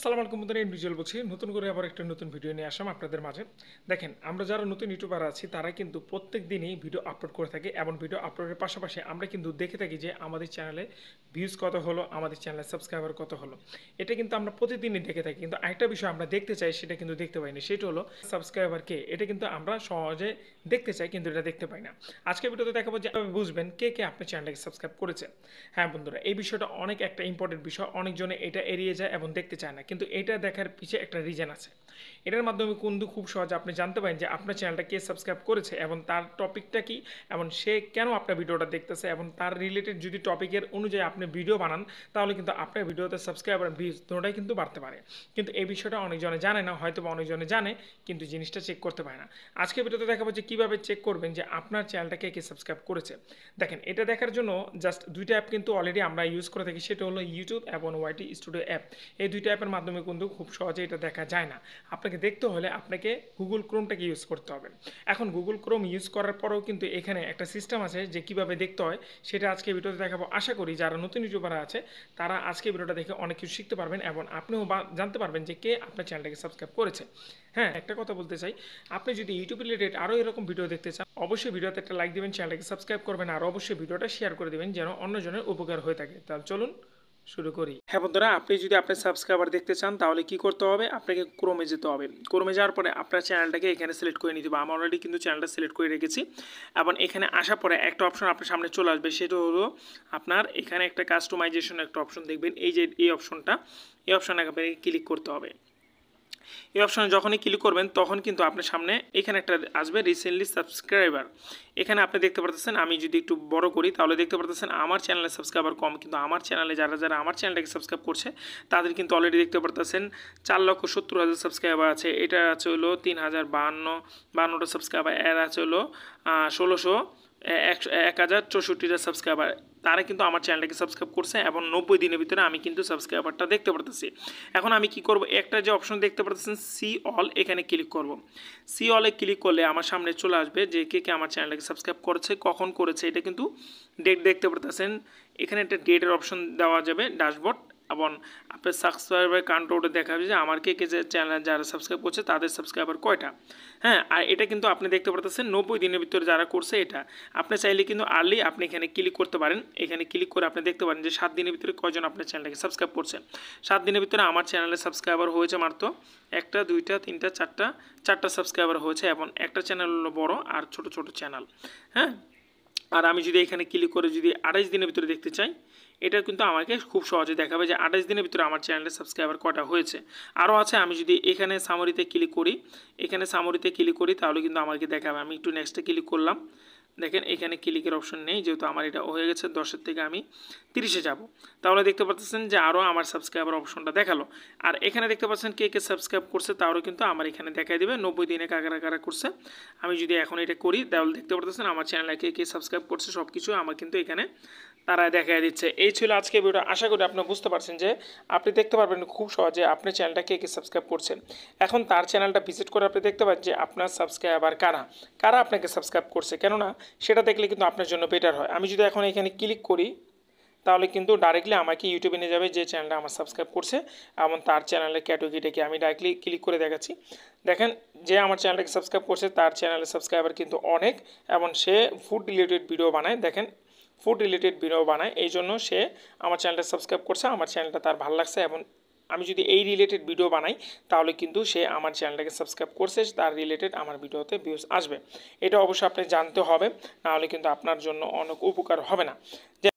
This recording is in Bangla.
আসসালামু আলাইকুম বন্ধুরা, ইন্ডিভিজুয়াল বলছি। নতুন করে আবার একটা নতুন ভিডিও নিয়ে আসলাম আপনাদের মাঝে। দেখেন, আমরা যারা নতুন ইউটিউবার আছি তারা কিন্তু প্রত্যেক দিনই ভিডিও আপলোড করে থাকি এবং ভিডিও আপলোডের পাশাপাশি আমরা কিন্তু দেখে থাকি যে আমাদের চ্যানেলে ভিউজ কত হলো, আমাদের চ্যানেলে সাবস্ক্রাইবার কত হলো। এটা কিন্তু আমরা প্রতিদিনই দেখে থাকি, কিন্তু আরেকটা বিষয় আমরা দেখতে চাই, সেটা কিন্তু দেখতে পাই না। সেটা হলো সাবস্ক্রাইবার কে। এটা কিন্তু আমরা সহজে দেখতে চাই, কিন্তু এটা দেখতে পাই না। আজকে ভিডিওতে দেখাবো যে আপনি বুঝবেন কে কে আপনার চ্যানেলটাকে সাবস্ক্রাইব করেছে। হ্যাঁ বন্ধুরা, এই বিষয়টা অনেক একটা ইম্পর্টেন্ট বিষয়। অনেকজনে এটা এড়িয়ে যায় এবং দেখতে চায় না, কিন্তু এটা দেখার পিছে একটা রিজন আছে। এটার মাধ্যমে কিন্তু খুব সহজে আপনি জানতে পারেন যে আপনার চ্যানেলটা কে সাবস্ক্রাইব করেছে এবং তার টপিকটা কি, এবং সে কেন আপনার ভিডিওটা দেখতেছে, এবং তার রিলেটেড যদি টপিকের অনুযায়ী আপনি ভিডিও বানান, তাহলে কিন্তু আপনার ভিডিওতে সাবস্ক্রাইবার ভিউজ দুটোটাই কিন্তু বাড়তে পারে। কিন্তু এই বিষয়টা অনেকজনে জানে না, হয়তো বা অনেকজনে জানে কিন্তু জিনিসটা চেক করতে পারে না। আজকে ভিডিওতে দেখাবো যে কীভাবে চেক করবেন যে আপনার চ্যানেলটাকে কে সাবস্ক্রাইব করেছে। দেখেন, এটা দেখার জন্য জাস্ট দুইটা অ্যাপ কিন্তু অলরেডি আমরা ইউজ করে থাকি, সেটা হলো ইউটিউব এবং ওয়াইটি স্টুডিও অ্যাপ। এই দুইটা অ্যাপের মাধ্যমে কিন্তু খুব সহজে এটা দেখা যায় না। আপনাকে দেখতে হলে আপনাকে গুগল ক্রোমটাকে ইউজ করতে হবে। এখন গুগল ক্রোম ইউজ করার পরেও কিন্তু এখানে একটা সিস্টেম আছে যে কীভাবে দেখতে হয়, সেটা আজকে ভিডিওতে দেখাবো। আশা করি যারা নতুন ইউটিউবার আছে তারা আজকে ভিডিওটা দেখে অনেক কিছু শিখতে পারবেন এবং আপনিও জানতে পারবেন যে কে আপনার চ্যানেলটাকে সাবস্ক্রাইব করেছে। হ্যাঁ, একটা কথা বলতে চাই, আপনি যদি ইউটিউব রিলেটেড আরও এরকম ভিডিও দেখতে চান, অবশ্যই ভিডিওতে একটা লাইক দেবেন, চ্যানেলটাকে সাবস্ক্রাইব করবেন, আর অবশ্যই ভিডিওটা শেয়ার করে দেবেন যেন অন্যজনের উপকার হয়ে থাকে। তাহলে চলুন শুরু করি। হ্যাঁ বন্ধুরা, আপনি যদি আপনার সাবস্ক্রাইবার দেখতে চান তাহলে কি করতে হবে, আপনাকে ক্রোমে যেতে হবে। ক্রোমে যাওয়ার পরে আপনার চ্যানেলটাকে এখানে সিলেক্ট করে নিতে হবে। আমি অলরেডি কিন্তু চ্যানেলটা সিলেক্ট করে রেখেছি এবং এখানে আসার পরে একটা অপশন আপনার সামনে চলে আসবে, সেটা হলো আপনার এখানে একটা কাস্টমাইজেশন একটা অপশন দেখবেন। এই যে এই অপশনটা, এই অপশনে আপনাকে ক্লিক করতে হবে। এই অপশনে যখনই ক্লিক করবেন তখন কিন্তু আপনার সামনে এখানে একটা আসবে রিসেন্টলি সাবস্ক্রাইবার। এখানে আপনি দেখতে পারতেছেন, আমি যদি একটু বড় করি তাহলে দেখতে পারতেছেন আমার চ্যানেলে সাবস্ক্রাইবার কম, কিন্তু আমার চ্যানেলে যারা যারা আমার চ্যানেলটাকে সাবস্ক্রাইব করছে তাদের কিন্তু অলরেডি দেখতে পারতেছেন 4,70,000 সাবস্ক্রাইবার আছে। এটা আছে হলো 3,052টা সাবস্ক্রাইবার, এর আছে হলো 1,64টা সাবস্ক্রাইবার। তারা কিন্তু আমার চ্যানেলটাকে সাবস্ক্রাইব করছে এবং 90 দিনের ভিতরে আমি কিন্তু সাবস্ক্রাইবারটা দেখতে পারতেছি। এখন আমি কি করব, একটা যে অপশন দেখতে পারতেছেন সি অল, এখানে ক্লিক করব। সি অলে ক্লিক করলে আমার সামনে চলে আসবে যে কে কে আমার চ্যানেলটাকে সাবস্ক্রাইব করেছে, কখন করেছে। এটা কিন্তু ডেট দেখতে পারতেছেন, এখানে একটা ডেটের অপশন দেওয়া যাবে ড্যাশবোর্ড, এবং আপনার সাবস্ক্রাইবার কাউন্টে দেখাবে যে আমার কে কে যে চ্যানেল যারা সাবস্ক্রাইব করছে তাদের সাবস্ক্রাইবার কয়টা। হ্যাঁ, আর এটা কিন্তু আপনি দেখতে পারতেছেন 90 দিনের ভিতরে যারা করছে এটা। আপনি চাইলে কিন্তু আর্লি আপনি এখানে ক্লিক করতে পারেন। এখানে ক্লিক করে আপনি দেখতে পারেন যে 7 দিনের ভিতরে কয়জন আপনার চ্যানেলটাকে সাবস্ক্রাইব করছে। 7 দিনের ভিতরে আমার চ্যানেলে সাবস্ক্রাইবার হয়েছে মাত্র 1টা 2টা 3টা 4টা সাবস্ক্রাইবার হয়েছে, এবং একটা চ্যানেল হলো বড় আর ছোট ছোট চ্যানেল। হ্যাঁ, আর আমি যদি এখানে ক্লিক করে যদি 28 দিনের ভিতরে দেখতে চাই, এটা কিন্তু আমাকে খুব সহজে দেখাবে যে 28 দিনের ভিতরে আমার চ্যানেলের সাবস্ক্রাইবার কটা হয়েছে। আরও আছে, আমি যদি এখানে সামারিতে ক্লিক করি, তাহলে কিন্তু আমাকে দেখাবে। আমি একটু নেক্সটে ক্লিক করলাম, দেখেন এখানে ক্লিকের অপশন নেই, যেহেতু আমার এটা হয়ে গেছে 10-এর থেকে আমি 30-এ যাব। তাহলে দেখতে পাচ্ছেন যে আরও আমার সাবস্ক্রাইবার অপশনটা দেখালো। আর এখানে দেখতে পাচ্ছেন কে কে সাবস্ক্রাইব করছে, তারও কিন্তু আমার এখানে দেখাই দেবে 90 দিনে কারা কারা করছে। আমি যদি এখন এটা করি তাহলে দেখতে পাচ্ছেন আমার চ্যানেলে কে কে সাবস্ক্রাইব করছে সব কিছু আমার কিন্তু এখানে তারা দেখাই দিচ্ছে। এই ছিল আজকে ভিডিও। আশা করি আপনারা বুঝতে পারছেন যে আপনি দেখতে পারবেন খুব সহজে আপনার চ্যানেলটা কে কে সাবস্ক্রাইব করছেন। এখন তার চ্যানেলটা ভিজিট করে আপনি দেখতে পাচ্ছেন যে আপনার সাবস্ক্রাইবার কারা কারা আপনাকে সাবস্ক্রাইব করছে, কেননা সেটা দেখলে কিন্তু আপনার জন্য বেটার হয়। আমি যদি এখন এখানে ক্লিক করি তাহলে কিন্তু ডাইরেক্টলি আমাকে ইউটিউবে নিয়ে যাবে যে চ্যানেলটা আমার সাবস্ক্রাইব করছে এবং তার চ্যানেলের ক্যাটাগরিটাকে আমি ডাইরেক্টলি ক্লিক করে দেখাচ্ছি। দেখেন, যে আমার চ্যানেলটাকে সাবস্ক্রাইব করছে তার চ্যানেলের সাবস্ক্রাইবার কিন্তু অনেক, এবং সে ফুড রিলেটেড ভিডিও বানায়। দেখেন, ফুড রিলেটেড ভিডিও বানায়, এই জন্য সে আমার চ্যানেলটা সাবস্ক্রাইব করছে, আমার চ্যানেলটা তার ভালো লাগছে। এবং আমি যদি এই রিলেটেড ভিডিও বানাই তাহলে কিন্তু সে আমার চ্যানেলটাকে সাবস্ক্রাইব করছে, তার রিলেটেড আমার ভিডিওতে ভিউজ আসবে। এটা অবশ্যই আপনি জানতে হবে, নাহলে কিন্তু আপনার জন্য অনেক উপকার হবে না।